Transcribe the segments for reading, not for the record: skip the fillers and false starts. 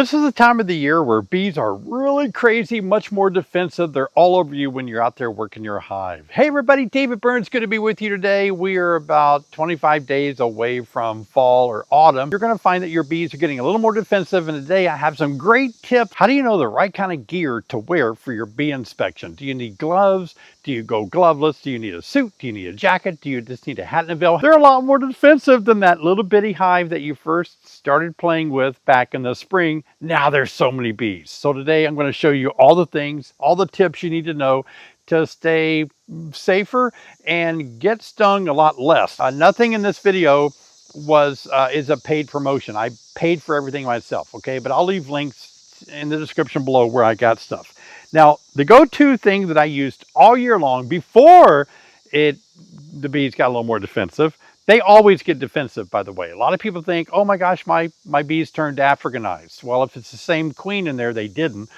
This is the time of the year where bees are really crazy, much more defensive. They're all over you when you're out there working your hive. Hey everybody, David Burns, good to be with you today. We are about 25 days away from fall or autumn. You're gonna find that your bees are getting a little more defensive, and today I have some great tips. How do you know the right kind of gear to wear for your bee inspection? Do you need gloves? Do you go gloveless? Do you need a suit? Do you need a jacket? Do you just need a hat and a veil? They're a lot more defensive than that little bitty hive that you first started playing with back in the spring. Now there's so many bees. So today I'm going to show you all the things, all the tips you need to know to stay safer and get stung a lot less. Nothing in this video is a paid promotion. I paid for everything myself, okay? But I'll leave links in the description below where I got stuff. Now, the go-to thing that I used all year long before the bees got a little more defensive. They always get defensive, by the way. A lot of people think, oh my gosh, my bees turned Africanized. Well, if it's the same queen in there, they didn't.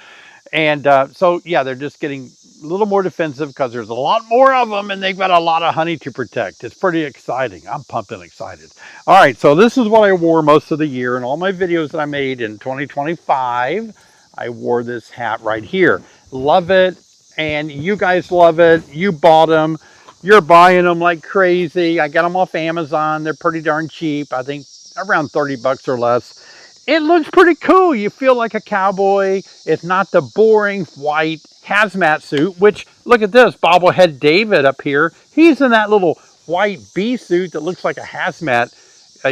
And so, yeah, they're just getting a little more defensive because there's a lot more of them and they've got a lot of honey to protect. It's pretty exciting. I'm pumped and excited. All right, so this is what I wore most of the year in all my videos that I made in 2025. I wore this hat right here. Love it, and you guys love it. You bought them. You're buying them like crazy. I got them off Amazon. They're pretty darn cheap. I think around 30 bucks or less. It looks pretty cool. You feel like a cowboy. It's not the boring white hazmat suit, which, look at this, bobblehead David up here. He's in that little white bee suit that looks like a hazmat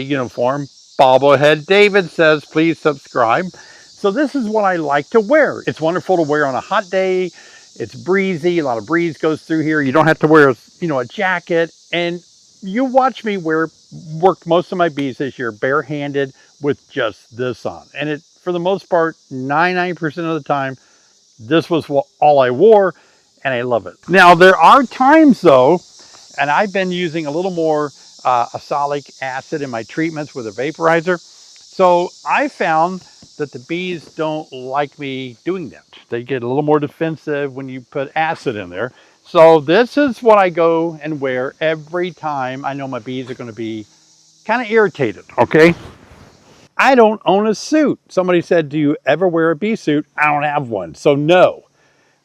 uniform. Bobblehead David says, please subscribe. So this is what I like to wear. It's wonderful to wear on a hot day. It's breezy, a lot of breeze goes through here. You don't have to wear a jacket. And you watch me work most of my bees this year barehanded with just this on. And it, for the most part, 99% of the time, this was all I wore, and I love it. Now, there are times though, and I've been using a little more oxalic acid in my treatments with a vaporizer. So I found that the bees don't like me doing that. They get a little more defensive when you put acid in there. So this is what I go and wear every time I know my bees are going to be kind of irritated, okay? I don't own a suit. Somebody said, do you ever wear a bee suit? I don't have one, so no.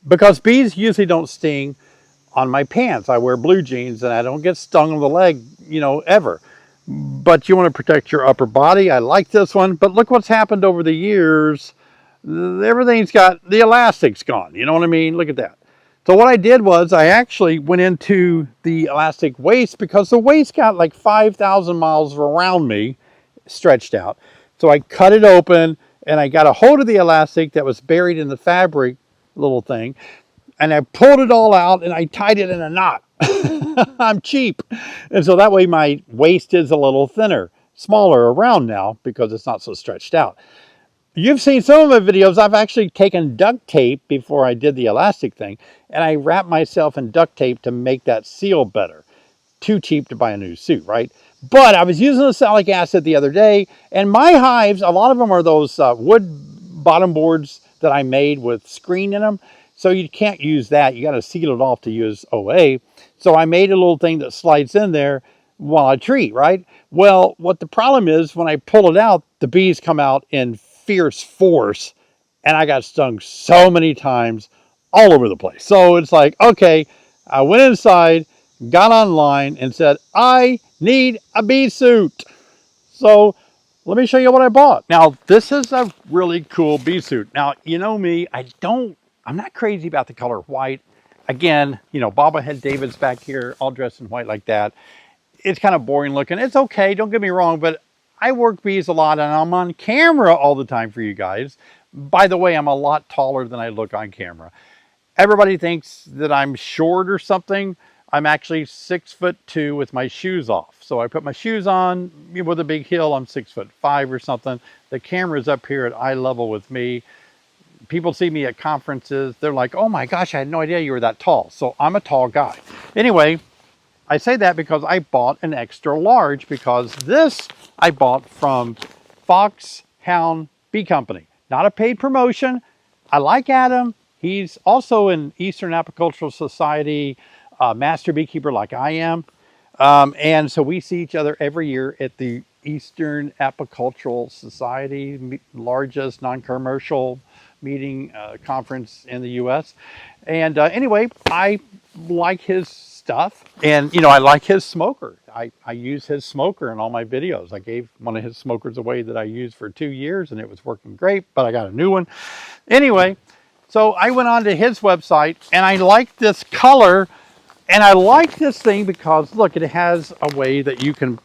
Because bees usually don't sting on my pants. I wear blue jeans and I don't get stung on the leg, ever. But you want to protect your upper body. I like this one, but look what's happened over the years. Everything's got, the elastic's gone. You know what I mean? Look at that. So what I did was I actually went into the elastic waist because the waist got like 5,000 miles around me stretched out. So I cut it open and I got a hold of the elastic that was buried in the fabric little thing. And I pulled it all out and I tied it in a knot. I'm cheap. And so that way my waist is a little thinner, smaller around now because it's not so stretched out. You've seen some of my videos. I've actually taken duct tape before I did the elastic thing, and I wrapped myself in duct tape to make that seal better. Too cheap to buy a new suit, right? But I was using oxalic acid the other day, and my hives, a lot of them are those wood bottom boards that I made with screen in them. So you can't use that. You got to seal it off to use OA. So I made a little thing that slides in there while I treat, right? Well, what the problem is, when I pull it out, the bees come out in fierce force, and I got stung so many times all over the place. So it's like, okay, I went inside, got online, and said, I need a bee suit. So let me show you what I bought. Now, this is a really cool bee suit. Now, you know me, I'm not crazy about the color white. Again, bobblehead David's back here, all dressed in white like that. It's kind of boring looking. It's okay, don't get me wrong, but I work bees a lot and I'm on camera all the time for you guys. By the way, I'm a lot taller than I look on camera. Everybody thinks that I'm short or something. I'm actually 6'2" with my shoes off. So I put my shoes on with a big heel. I'm 6'5" or something. The camera's up here at eye level with me. People see me at conferences. They're like, oh my gosh, I had no idea you were that tall. So I'm a tall guy. Anyway, I say that because I bought an extra large, because this I bought from Foxhound Bee Company. Not a paid promotion. I like Adam. He's also an Eastern Apicultural Society master beekeeper like I am. And so we see each other every year at the Eastern Apicultural Society, largest non-commercial meeting conference in the U.S. And anyway, I like his stuff, and you know, I like his smoker. I use his smoker in all my videos. I gave one of his smokers away that I used for 2 years, and it was working great, but I got a new one. Anyway, so I went on to his website, and I like this color, and I like this thing because look, it has a way that you can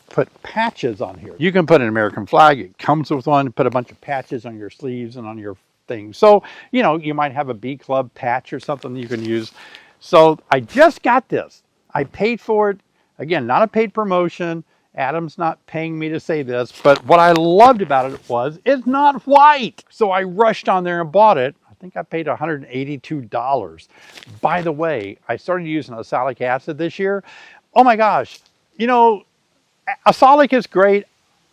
put patches on here. You can put an American flag. It comes with one. Put a bunch of patches on your sleeves and on your thing. So, you know, you might have a bee club patch or something you can use. So I just got this. I paid for it. Again, not a paid promotion. Adam's not paying me to say this, but what I loved about it was it's not white. So I rushed on there and bought it. I think I paid $182. By the way, I started using oxalic acid this year. Oh my gosh. You know, oxalic is great.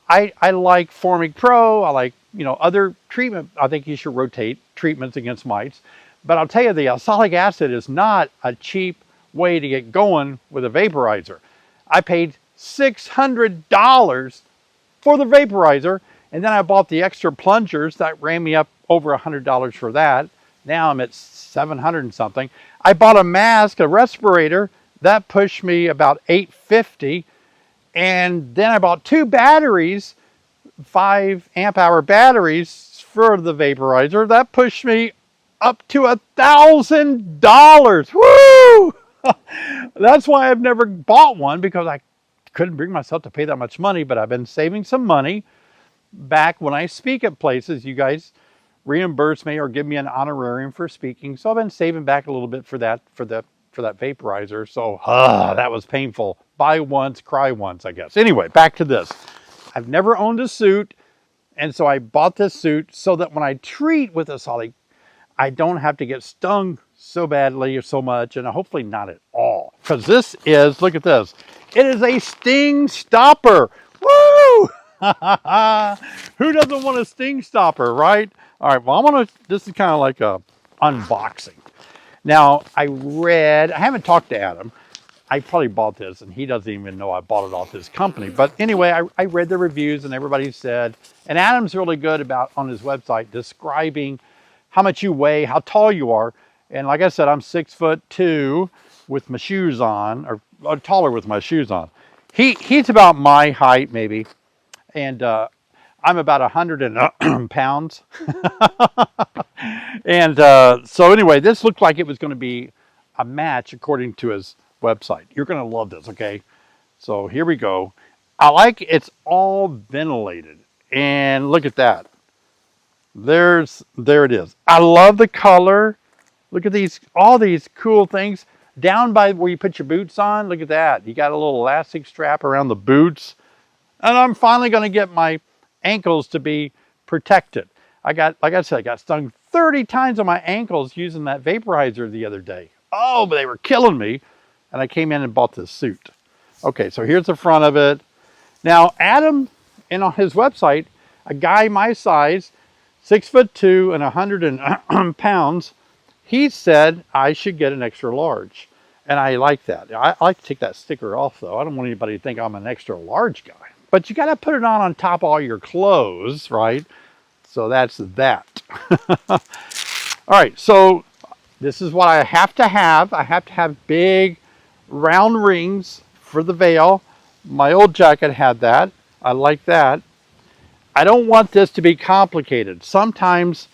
I like Formic Pro. I like, you know, other treatment. I think you should rotate treatments against mites. But I'll tell you, the oxalic acid is not a cheap way to get going with a vaporizer. I paid $600 for the vaporizer, and then I bought the extra plungers. That ran me up over $100 for that. Now I'm at 700 and something. I bought a mask, a respirator. That pushed me about $850. And then I bought 2 batteries, 5 amp hour batteries for the vaporizer. That pushed me up to $1,000. Woo! That's why I've never bought one, because I couldn't bring myself to pay that much money, but I've been saving some money. Back when I speak at places, you guys reimburse me or give me an honorarium for speaking. So I've been saving back a little bit for that vaporizer. So that was painful. Buy once, cry once, I guess. Anyway, back to this. I've never owned a suit, and so I bought this suit so that when I treat with oxalic, I don't have to get stung so badly or so much, and hopefully not at all. Because this is, look at this. It is a sting stopper. Woo! Who doesn't want a sting stopper, right? All right, well, this is kind of like a unboxing. Now, I haven't talked to Adam. I probably bought this, and he doesn't even know I bought it off his company. But anyway, I read the reviews, and everybody said, and Adam's really good about, on his website, describing how much you weigh, how tall you are. And like I said, I'm 6'2" with my shoes on, or taller with my shoes on. He's about my height, maybe. And I'm about 100 pounds. And so anyway, this looked like it was going to be a match according to his website. You're going to love this, okay? So here we go. I like it's all ventilated. And look at that. There it is. I love the color. Look at these, all these cool things. Down by where you put your boots on, look at that. You got a little elastic strap around the boots. And I'm finally going to get my ankles to be protected. Like I said, I got stung 30 times on my ankles using that vaporizer the other day. Oh, but they were killing me. And I came in and bought this suit. Okay, so here's the front of it. Now, Adam, and on his website, a guy my size, 6'2" and 100 pounds, he said I should get an extra large. And I like that. I like to take that sticker off, though. I don't want anybody to think I'm an extra large guy. But you got to put it on top of all your clothes, right? So that's that. All right, so this is what I have to have. I have to have big round rings for the veil. My old jacket had that. I like that. I don't want this to be complicated. Sometimes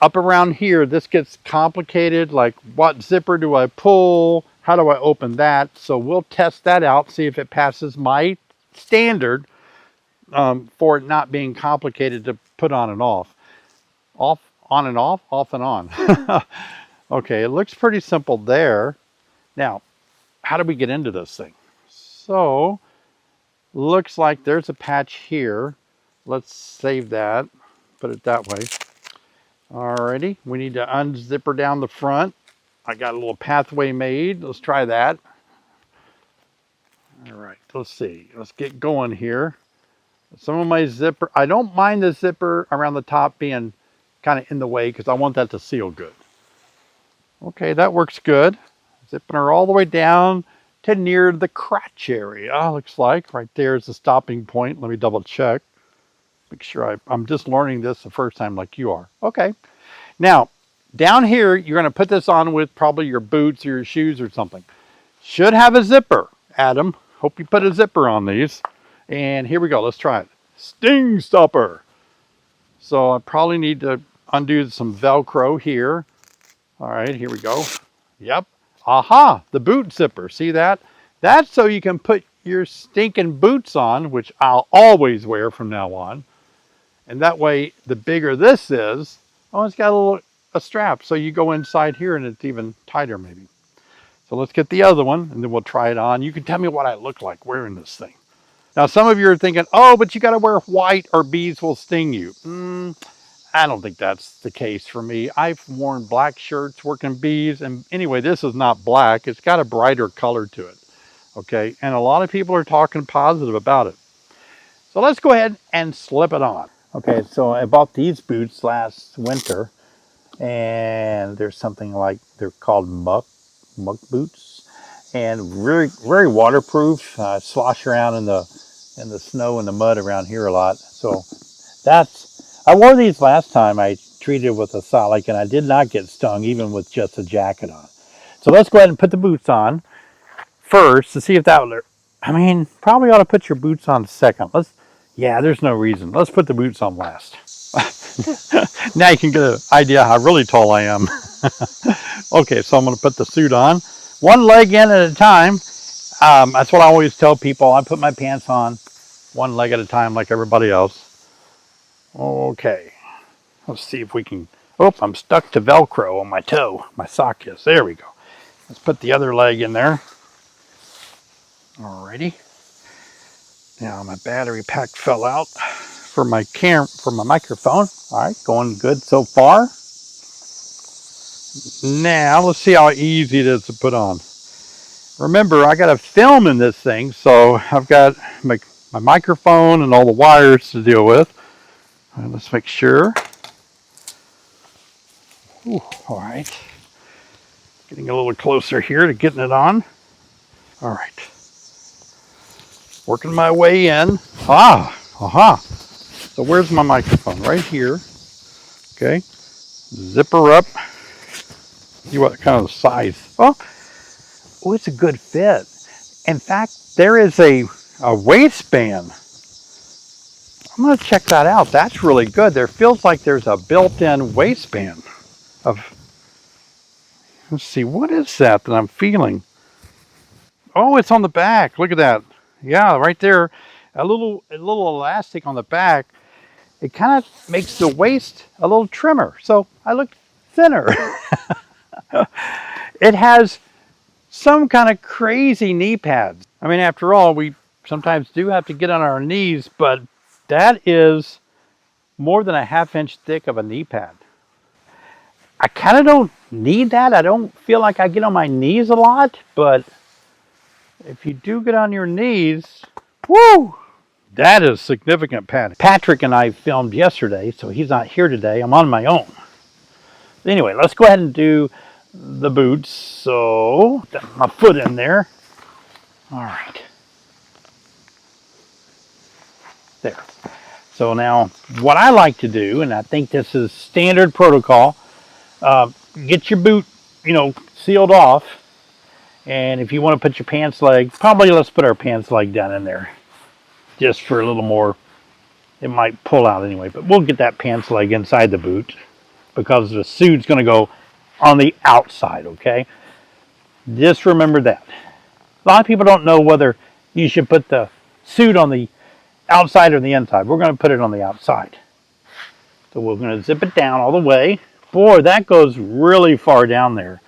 up around here, this gets complicated. Like, what zipper do I pull? How do I open that? So we'll test that out, see if it passes my standard for it not being complicated to put on and off. On and off, off and on. Okay, it looks pretty simple there. Now, how do we get into this thing? So, looks like there's a patch here. Let's save that, put it that way. Alrighty, we need to unzip her down the front. I got a little pathway made. Let's try that. All right, let's see. Let's get going here. Some of my zipper, I don't mind the zipper around the top being kind of in the way because I want that to seal good. Okay, that works good. Zipping her all the way down. to near the crotch area. Looks like right there is the stopping point. Let me double check. Make sure I'm just learning this the first time like you are. Okay. Now, down here, you're going to put this on with probably your boots or your shoes or something. Should have a zipper, Adam. Hope you put a zipper on these. And here we go. Let's try it. Sting stopper. So I probably need to undo some Velcro here. All right, here we go. Yep. Aha, the boot zipper. See that? That's so you can put your stinking boots on, which I'll always wear from now on. And that way, the bigger this is, oh, it's got a strap. So you go inside here and it's even tighter maybe. So let's get the other one and then we'll try it on. You can tell me what I look like wearing this thing. Now, some of you are thinking, oh, but you got to wear white or bees will sting you. I don't think that's the case for me. I've worn black shirts working bees. And anyway, this is not black. It's got a brighter color to it. Okay. And a lot of people are talking positive about it. So let's go ahead and slip it on. Okay. So I bought these boots last winter. And there's something like, they're called muck boots. And very waterproof. Slosh around in the snow and the mud around here a lot. So I wore these last time I treated with a solic and I did not get stung even with just a jacket on. So let's go ahead and put the boots on first to see if that would, I mean, probably ought to put your boots on second. Yeah, there's no reason. Let's put the boots on last. Now you can get an idea how really tall I am. Okay, so I'm going to put the suit on. One leg in at a time. That's what I always tell people. I put my pants on one leg at a time like everybody else. Okay, let's see if we can, oh, I'm stuck to Velcro on my toe. My sock is, there we go. Let's put the other leg in there. Alrighty. Now my battery pack fell out for my microphone. All right, going good so far. Now let's see how easy it is to put on. Remember, I got a film in this thing, so I've got my microphone and all the wires to deal with. All right, let's make sure. Ooh, all right. Getting a little closer here to getting it on. All right. Working my way in. Aha. So where's my microphone? Right here. Okay. Zipper up. See what kind of size. Oh, it's a good fit. In fact, there is a waistband. I'm going to check that out. That's really good. There feels like there's a built-in waistband let's see, what is that I'm feeling? Oh, it's on the back. Look at that. Yeah, right there. A little elastic on the back. It kind of makes the waist a little trimmer. So I look thinner. It has some kind of crazy knee pads. I mean, after all, we sometimes do have to get on our knees, but that is more than a ½ inch thick of a knee pad. I kind of don't need that. I don't feel like I get on my knees a lot, but if you do get on your knees, whoo, that is significant padding. Patrick and I filmed yesterday, so he's not here today. I'm on my own. Anyway, let's go ahead and do the boots. So, got my foot in there. All right. There. So now, what I like to do, and I think this is standard protocol, get your boot, sealed off. And if you want to put your pants leg, probably let's put our pants leg down in there. Just for a little more, it might pull out anyway. But we'll get that pants leg inside the boot because the suit's going to go on the outside, okay? Just remember that. A lot of people don't know whether you should put the suit on the outside or the inside. We're going to put it on the outside. So we're going to zip it down all the way. Boy, that goes really far down there.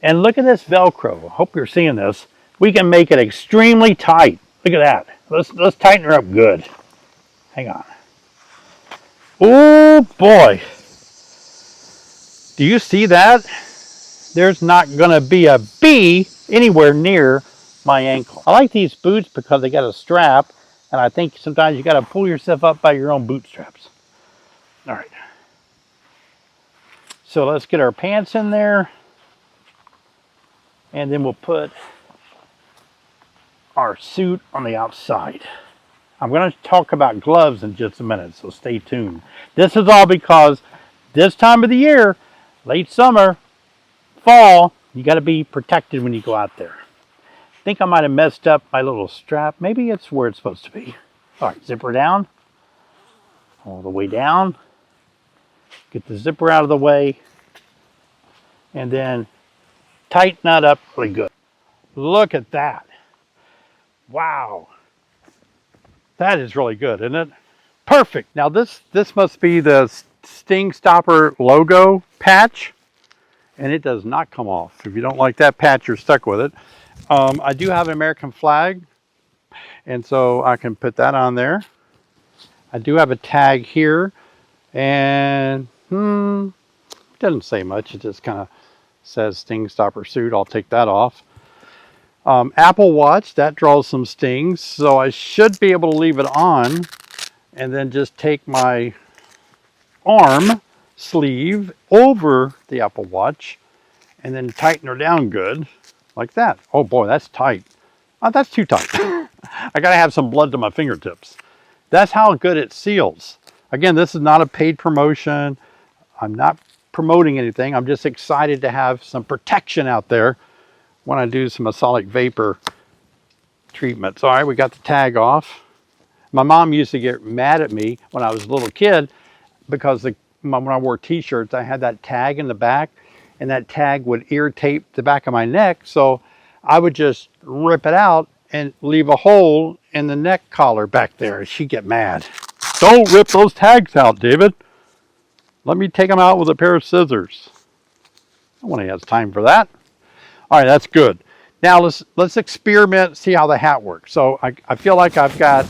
And look at this Velcro. I hope you're seeing this. We can make it extremely tight. Look at that. Let's tighten her up good. Hang on. Oh boy. Do you see that? There's not going to be a bee anywhere near my ankle. I like these boots because they got a strap, and I think sometimes you got to pull yourself up by your own bootstraps. All right. So let's get our pants in there, and then we'll put our suit on the outside. I'm going to talk about gloves in just a minute, so stay tuned. This is all because this time of the year, late summer, fall, you got to be protected when you go out there. I think I might have messed up my little strap. Maybe it's where it's supposed to be. All right, zipper down, all the way down. Get the zipper out of the way, and then tighten that up really good. Look at that. Wow. That is really good, isn't it? Perfect. Now this must be the Sting Stopper logo patch, and it does not come off. If you don't like that patch, you're stuck with it. I do have an American flag, and so I can put that on there. I do have a tag here, and it doesn't say much. It just kind of says Sting Stopper suit. I'll take that off. Apple Watch, that draws some stings, so I should be able to leave it on and then just take my arm sleeve over the Apple Watch and then tighten her down good like that. Oh boy, that's tight. Oh, that's too tight. I gotta have some blood to my fingertips. That's how good it seals. Again, this is not a paid promotion. I'm not promoting anything. I'm just excited to have some protection out there when I do some acyclic vapor treatments. All right, we got the tag off. My mom used to get mad at me when I was a little kid because when I wore t-shirts, I had that tag in the back, and that tag would irritate the back of my neck. So I would just rip it out and leave a hole in the neck collar back there. She'd get mad. Don't rip those tags out, David. Let me take them out with a pair of scissors. Nobody has time for that. All right, that's good. Now let's experiment, see how the hat works. So I feel like I've got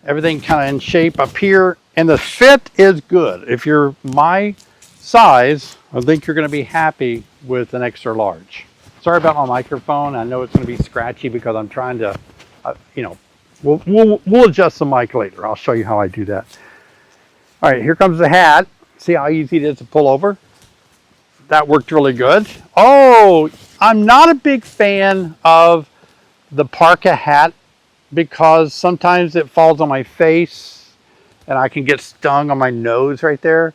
everything kind of in shape up here, and the fit is good. If you're my size, I think you're going to be happy with an extra large. Sorry about my microphone. I know it's going to be scratchy because I'm trying to, we'll adjust the mic later. I'll show you how I do that. All right, here comes the hat. See how easy it is to pull over? That worked really good. Oh, I'm not a big fan of the parka hat because sometimes it falls on my face and I can get stung on my nose right there,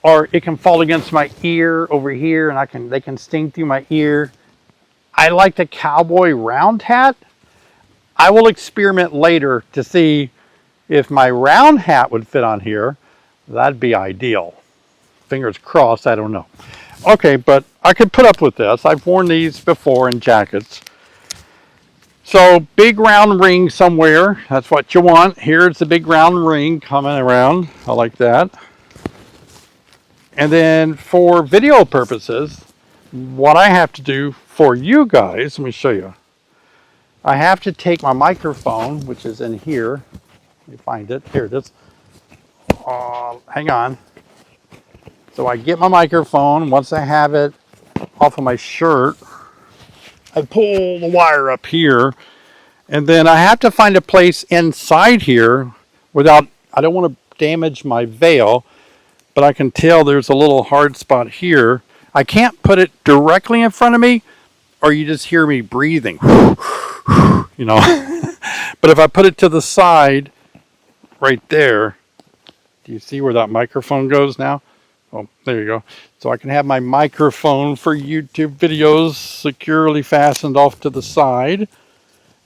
or it can fall against my ear over here and they can sting through my ear. I like the cowboy round hat. I will experiment later to see if my round hat would fit on here. That'd be ideal. Fingers crossed, I don't know. Okay, but I could put up with this. I've worn these before in jackets. So big round ring somewhere. That's what you want. Here's the big round ring coming around. I like that. And then for video purposes, what I have to do for you guys, let me show you. I have to take my microphone, which is in here. Let me find it. Here it is. Hang on. So I get my microphone. Once I have it off of my shirt, I pull the wire up here, and then I have to find a place inside here without, I don't want to damage my veil, but I can tell there's a little hard spot here. I can't put it directly in front of me or you just hear me breathing, you know. But if I put it to the side right there, do you see where that microphone goes now? Oh, there you go. So I can have my microphone for YouTube videos securely fastened off to the side.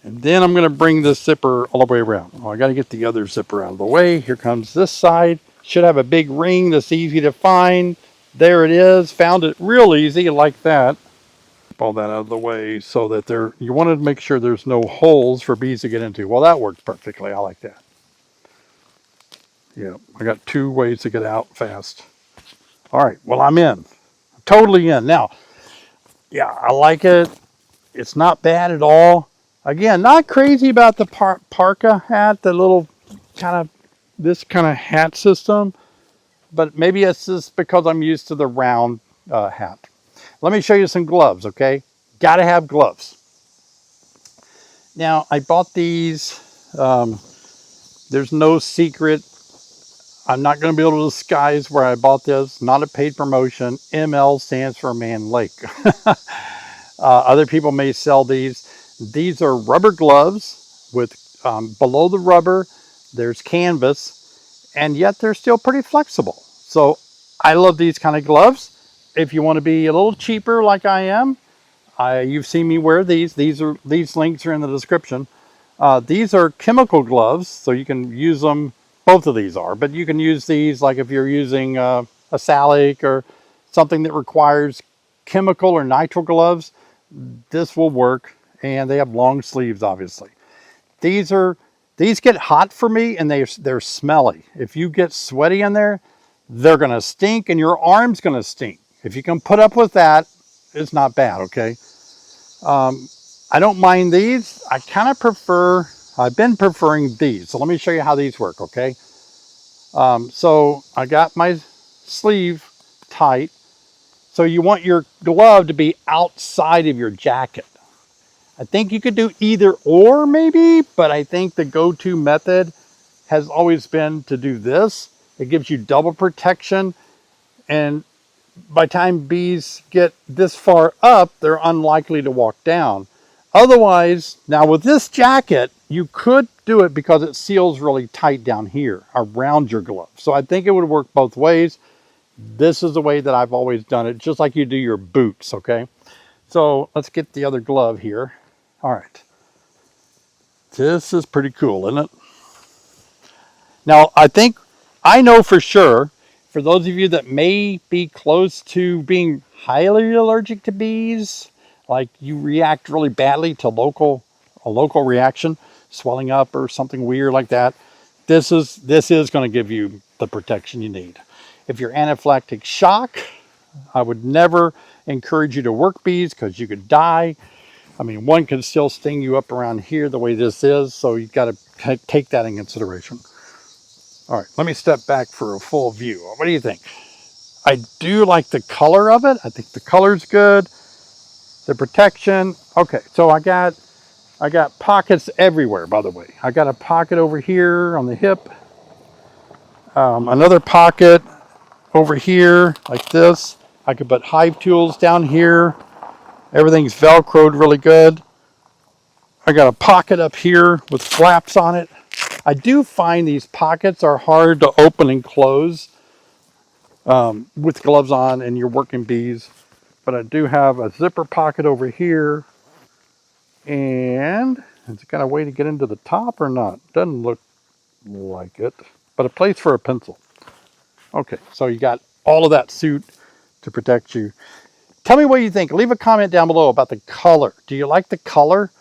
And then I'm going to bring this zipper all the way around. Oh, I got to get the other zipper out of the way. Here comes this side. Should have a big ring that's easy to find. There it is. Found it real easy like that. All that out of the way so that you wanted to make sure there's no holes for bees to get into. Well, that worked perfectly. I like that. Yeah, I got 2 ways to get out fast. All right, well, I'm in. Totally in. Now, yeah, I like it. It's not bad at all. Again, not crazy about the parka hat, the little this kind of hat system, but maybe it's just because I'm used to the round hat. Let me show you some gloves, okay? Got to have gloves. Now, I bought these. There's no secret. I'm not going to be able to disguise where I bought this. Not a paid promotion. ML stands for Man Lake. Other people may sell these. These are rubber gloves. with below the rubber, there's canvas, and yet they're still pretty flexible. So I love these kind of gloves. If you want to be a little cheaper like I am, you've seen me wear these. These links are in the description. These are chemical gloves, so you can use them. Both of these are, but you can use these like if you're using a salic or something that requires chemical or nitrile gloves. This will work, and they have long sleeves, obviously. These get hot for me, and they're smelly. If you get sweaty in there, they're gonna stink, and your arm's gonna stink. If you can put up with that, it's not bad, okay? I don't mind these. I kind of prefer, I've been preferring these. So let me show you how these work, okay? So I got my sleeve tight. So you want your glove to be outside of your jacket. I think you could do either or maybe, but I think the go-to method has always been to do this. It gives you double protection, and by the time bees get this far up, they're unlikely to walk down. Otherwise, now with this jacket, you could do it because it seals really tight down here around your glove. So I think it would work both ways. This is the way that I've always done it, just like you do your boots, okay? So let's get the other glove here. All right. This is pretty cool, isn't it? Now, I know for sure, for those of you that may be close to being highly allergic to bees, like you react really badly to a local reaction, swelling up or something weird like that, this is going to give you the protection you need. If you're anaphylactic shock, I would never encourage you to work bees because you could die. I mean, one can still sting you up around here the way this is, so you've got to take that in consideration. All right, let me step back for a full view. What do you think? I do like the color of it. I think the color's good. The protection. Okay, so I got pockets everywhere, by the way. I got a pocket over here on the hip. Another pocket over here like this. I could put hive tools down here. Everything's Velcroed really good. I got a pocket up here with flaps on it. I do find these pockets are hard to open and close with gloves on and you're working bees. But I do have a zipper pocket over here. And has it got a way to get into the top or not? Doesn't look like it. But a place for a pencil. Okay, so you got all of that suit to protect you. Tell me what you think. Leave a comment down below about the color. Do you like the color?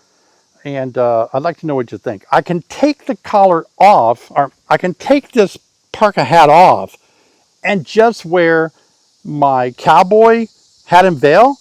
And I'd like to know what you think. I can take the collar off, or I can take this parka hat off and just wear my cowboy hat and veil.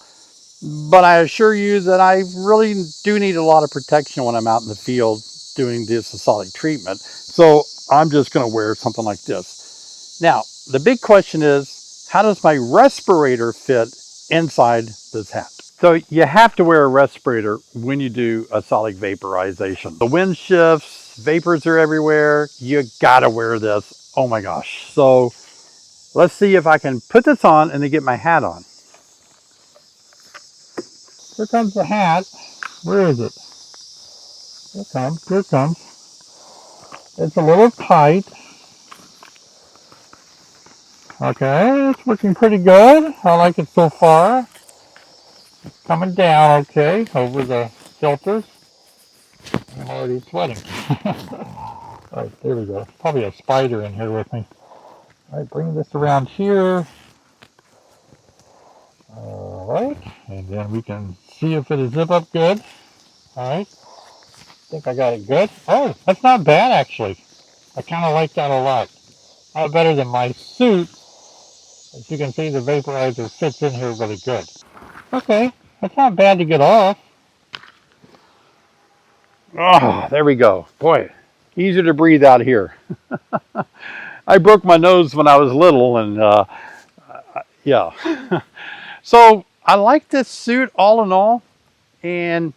But I assure you that I really do need a lot of protection when I'm out in the field doing this assault treatment. So I'm just going to wear something like this. Now, the big question is, how does my respirator fit inside this hat? So you have to wear a respirator when you do a solid vaporization. The wind shifts, vapors are everywhere. You gotta wear this. Oh my gosh. So let's see if I can put this on and then get my hat on. Here comes the hat. Where is it? Here it comes, here it comes. It's a little tight. Okay, it's looking pretty good. I like it so far. Coming down okay over the filters. I'm already sweating. All right, there we go. Probably a spider in here with me. All right, bring this around here. All right, and then we can see if it'll zip up good. All right, I think I got it good. Oh, that's not bad actually. I kind of like that a lot. A lot better than my suit. As you can see, the vaporizer fits in here really good. Okay, that's not bad to get off. Oh, there we go. Boy, easier to breathe out here. I broke my nose when I was little, and yeah. So I like this suit all in all, and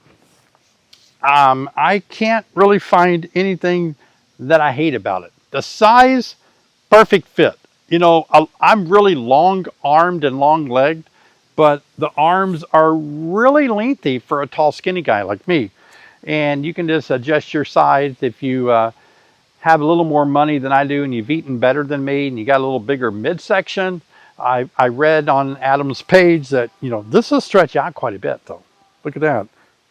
I can't really find anything that I hate about it. The size, perfect fit. You know, I'm really long-armed and long-legged, but the arms are really lengthy for a tall, skinny guy like me. and you can just adjust your size if you have a little more money than I do and you've eaten better than me and you got a little bigger midsection. I read on Adam's page that, you know, this will stretch out quite a bit though. Look at that.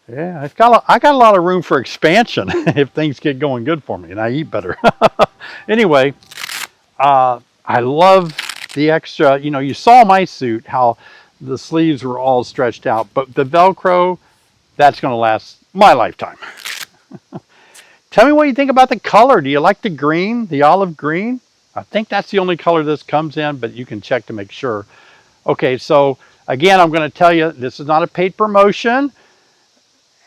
Yeah, I got a lot of room for expansion if things get going good for me and I eat better. Anyway, I love the extra, you know, you saw my suit, how the sleeves were all stretched out, but the Velcro, that's going to last my lifetime. Tell me what you think about the color. Do you like the green, the olive green? I think that's the only color this comes in, but you can check to make sure. Okay, so again, I'm going to tell you, this is not a paid promotion.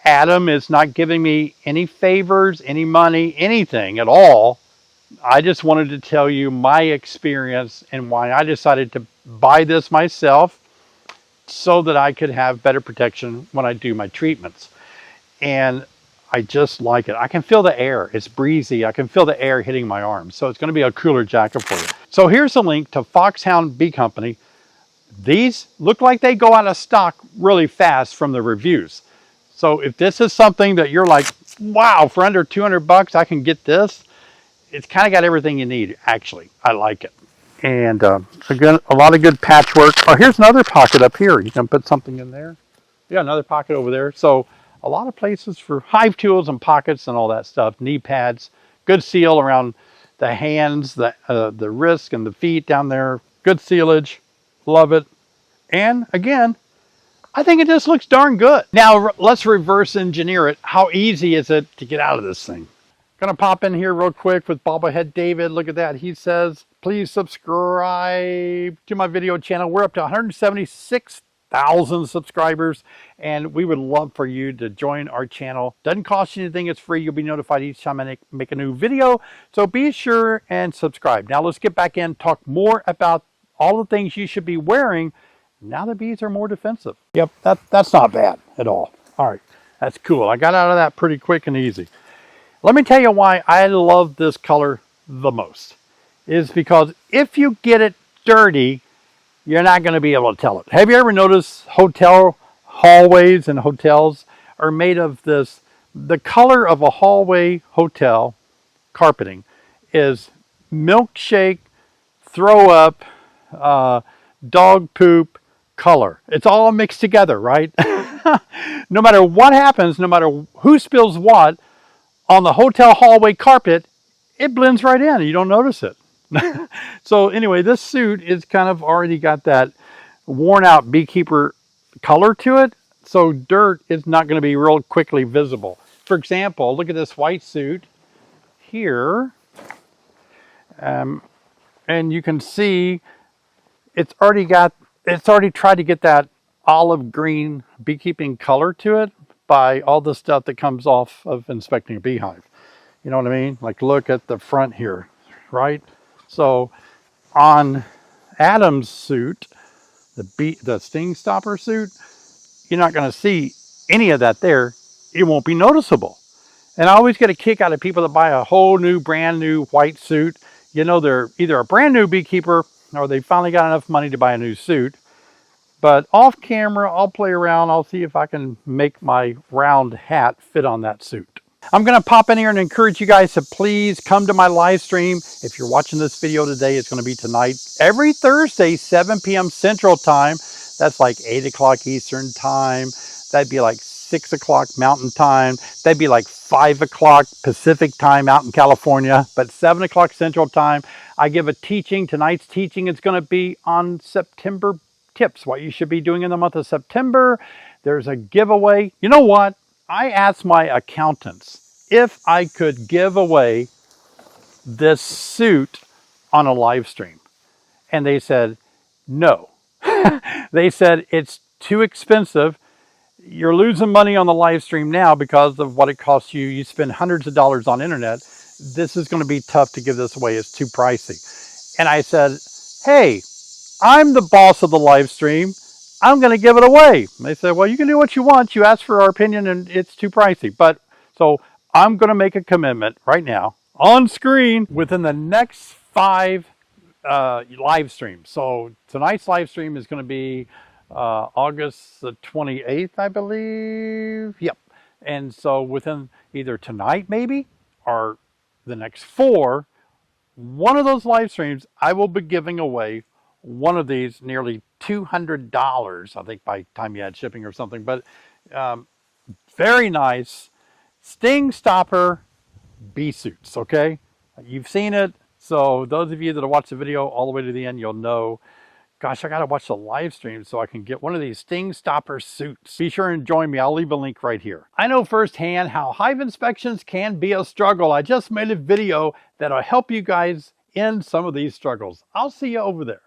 Adam is not giving me any favors, any money, anything at all. I just wanted to tell you my experience and why I decided to buy this myself so that I could have better protection when I do my treatments. And I just like it. I can feel the air. It's breezy. I can feel the air hitting my arms. So it's going to be a cooler jacket for you. So here's a link to Foxhound Bee Company. These look like they go out of stock really fast from the reviews. So if this is something that you're like, wow, for under 200 bucks, I can get this. It's kind of got everything you need, actually. I like it. And again, a lot of good patchwork. Oh, here's another pocket up here. You can put something in there. Yeah, another pocket over there. So a lot of places for hive tools and pockets and all that stuff. Knee pads, good seal around the hands, the wrists and the feet down there. Good sealage. Love it. And again, I think it just looks darn good. Now let's reverse engineer it. How easy is it to get out of this thing? Gonna pop in here real quick with Bobblehead David. Look at that. He says, please subscribe to my video channel. We're up to 176,000 subscribers, and we would love for you to join our channel. Doesn't cost you anything. It's free. You'll be notified each time I make a new video. So be sure and subscribe. Now let's get back in, talk more about all the things you should be wearing now the bees are more defensive. Yep, that's not bad at all. All right, that's cool. I got out of that pretty quick and easy. Let me tell you why I love this color the most. Is because if you get it dirty, you're not going to be able to tell it. Have you ever noticed hotel hallways and hotels are made of this? The color of a hallway hotel carpeting is milkshake, throw up, dog poop color. It's all mixed together, right? No matter what happens, no matter who spills what on the hotel hallway carpet, it blends right in. You don't notice it. So anyway, this suit is kind of already got that worn out beekeeper color to it. So dirt is not going to be real quickly visible. For example, look at this white suit here. And you can see it's already tried to get that olive green beekeeping color to it by all the stuff that comes off of inspecting a beehive. You know what I mean? Like look at the front here, right? So on Adam's suit, the sting stopper suit, you're not going to see any of that there. It won't be noticeable. And I always get a kick out of people that buy a whole new, brand new white suit. You know, they're either a brand new beekeeper or they finally got enough money to buy a new suit. But off camera, I'll play around. I'll see if I can make my round hat fit on that suit. I'm going to pop in here and encourage you guys to please come to my live stream. If you're watching this video today, it's going to be tonight. Every Thursday, 7 p.m. Central Time. That's like 8 o'clock Eastern Time. That'd be like 6 o'clock Mountain Time. That'd be like 5 o'clock Pacific Time out in California. But 7 o'clock Central Time, I give a teaching. Tonight's teaching is going to be on September tips, what you should be doing in the month of September. There's a giveaway. You know what? I asked my accountants if I could give away this suit on a live stream. And they said, no. They said, it's too expensive. You're losing money on the live stream now because of what it costs you. You spend hundreds of dollars on internet. This is going to be tough to give this away. It's too pricey. And I said, hey, I'm the boss of the live stream. I'm going to give it away. And they said, well, you can do what you want. You asked for our opinion and it's too pricey. But so I'm going to make a commitment right now on screen within the next 5 live streams. So tonight's live stream is going to be August the 28th, I believe. Yep. And so within either tonight maybe or the next 4, one of those live streams, I will be giving away one of these nearly $200, I think by the time you had shipping or something, but very nice sting stopper bee suits, okay? You've seen it, so those of you that have watched the video all the way to the end, you'll know, gosh, I gotta watch the live stream so I can get one of these sting stopper suits. Be sure and join me. I'll leave a link right here. I know firsthand how hive inspections can be a struggle. I just made a video that'll help you guys end some of these struggles. I'll see you over there.